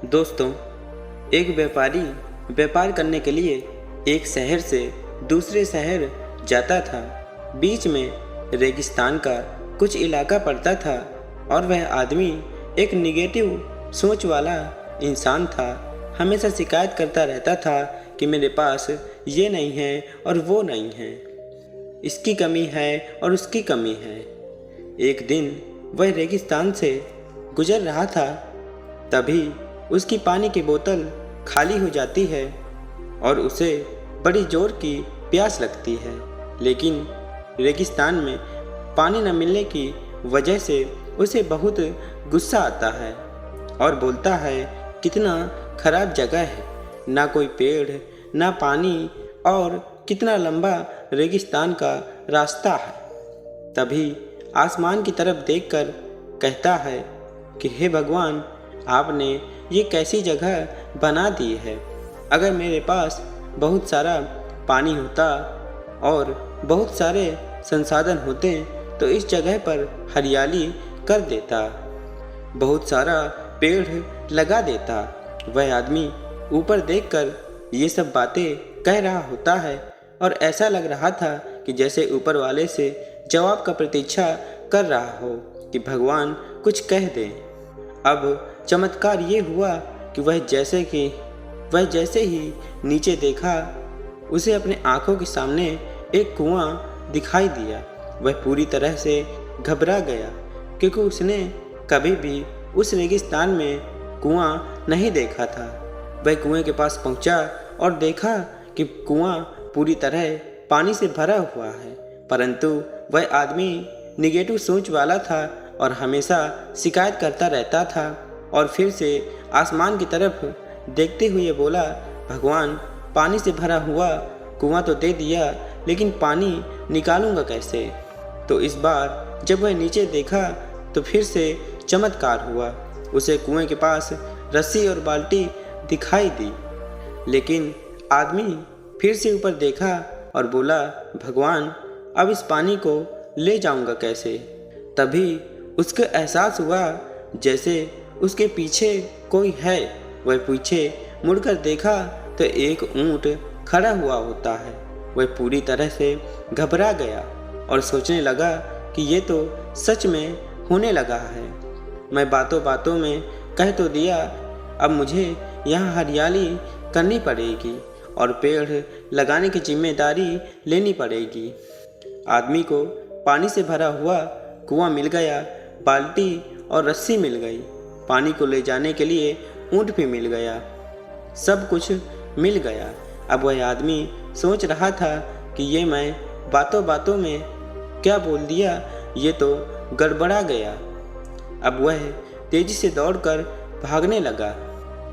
दोस्तों, एक व्यापारी व्यापार करने के लिए एक शहर से दूसरे शहर जाता था। बीच में रेगिस्तान का कुछ इलाका पड़ता था और वह आदमी एक निगेटिव सोच वाला इंसान था। हमेशा शिकायत करता रहता था कि मेरे पास ये नहीं है और वो नहीं है, इसकी कमी है और उसकी कमी है। एक दिन वह रेगिस्तान से गुजर रहा था, तभी उसकी पानी की बोतल खाली हो जाती है और उसे बड़ी जोर की प्यास लगती है। लेकिन रेगिस्तान में पानी न मिलने की वजह से उसे बहुत गुस्सा आता है और बोलता है, कितना खराब जगह है, ना कोई पेड़ ना पानी और कितना लंबा रेगिस्तान का रास्ता है। तभी आसमान की तरफ देखकर कहता है कि हे भगवान, आपने ये कैसी जगह बना दी है। अगर मेरे पास बहुत सारा पानी होता और बहुत सारे संसाधन होते तो इस जगह पर हरियाली कर देता, बहुत सारा पेड़ लगा देता। वह आदमी ऊपर देखकर ये सब बातें कह रहा होता है और ऐसा लग रहा था कि जैसे ऊपर वाले से जवाब का प्रतीक्षा कर रहा हो कि भगवान कुछ कह दे। अब चमत्कार ये हुआ कि वह जैसे ही नीचे देखा, उसे अपने आंखों के सामने एक कुआं दिखाई दिया। वह पूरी तरह से घबरा गया क्योंकि उसने कभी भी उस रेगिस्तान में कुआं नहीं देखा था। वह कुएं के पास पहुंचा और देखा कि कुआं पूरी तरह पानी से भरा हुआ है, परंतु वह आदमी निगेटिव सोच वाला था और हमेशा शिकायत करता रहता था। और फिर से आसमान की तरफ देखते हुए बोला, भगवान, पानी से भरा हुआ कुआं तो दे दिया, लेकिन पानी निकालूंगा कैसे? तो इस बार जब वह नीचे देखा तो फिर से चमत्कार हुआ। उसे कुएं के पास रस्सी और बाल्टी दिखाई दी, लेकिन आदमी फिर से ऊपर देखा और बोला, भगवान, अब इस पानी को ले जाऊंगा कैसे? तभी उसको एहसास हुआ जैसे उसके पीछे कोई है। वह पीछे मुड़कर देखा तो एक ऊंट खड़ा हुआ होता है। वह पूरी तरह से घबरा गया और सोचने लगा कि ये तो सच में होने लगा है। मैं बातों बातों में कह तो दिया, अब मुझे यहाँ हरियाली करनी पड़ेगी और पेड़ लगाने की जिम्मेदारी लेनी पड़ेगी। आदमी को पानी से भरा हुआ कुआं मिल गया, बाल्टी और रस्सी मिल गई, पानी को ले जाने के लिए ऊंट भी मिल गया, सब कुछ मिल गया। अब वह आदमी सोच रहा था कि ये मैं बातों बातों में क्या बोल दिया, ये तो गड़बड़ा गया। अब वह तेजी से दौड़कर भागने लगा।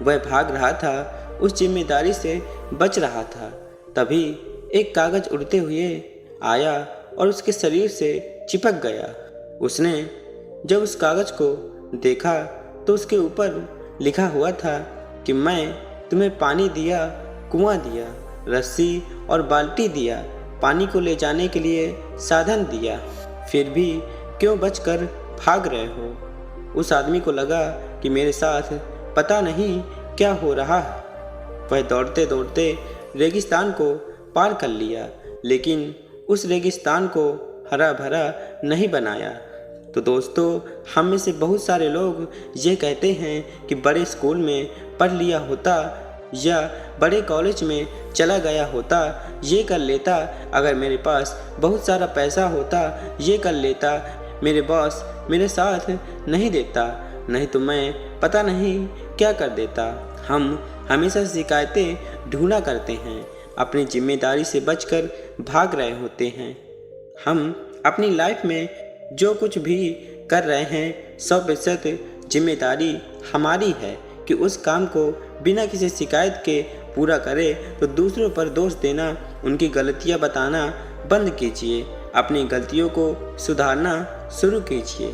वह भाग रहा था, उस जिम्मेदारी से बच रहा था। तभी एक कागज उड़ते हुए आया और उसके शरीर से चिपक गया। उसने जब उस कागज को देखा तो उसके ऊपर लिखा हुआ था कि मैं तुम्हें पानी दिया, कुआं दिया, रस्सी और बाल्टी दिया, पानी को ले जाने के लिए साधन दिया, फिर भी क्यों बचकर भाग रहे हो? उस आदमी को लगा कि मेरे साथ पता नहीं क्या हो रहा है। वह दौड़ते दौड़ते रेगिस्तान को पार कर लिया, लेकिन उस रेगिस्तान को हरा भरा नहीं बनाया। तो दोस्तों, हम में से बहुत सारे लोग ये कहते हैं कि बड़े स्कूल में पढ़ लिया होता या बड़े कॉलेज में चला गया होता, ये कर लेता, अगर मेरे पास बहुत सारा पैसा होता ये कर लेता, मेरे बॉस मेरे साथ नहीं देता, नहीं तो मैं पता नहीं क्या कर देता। हम हमेशा शिकायतें ढूंढा करते हैं, अपनी जिम्मेदारी से बचकर भाग रहे होते हैं। हम अपनी लाइफ में जो कुछ भी कर रहे हैं 100% जिम्मेदारी हमारी है कि उस काम को बिना किसी शिकायत के पूरा करें। तो दूसरों पर दोष देना, उनकी गलतियां बताना बंद कीजिए, अपनी गलतियों को सुधारना शुरू कीजिए।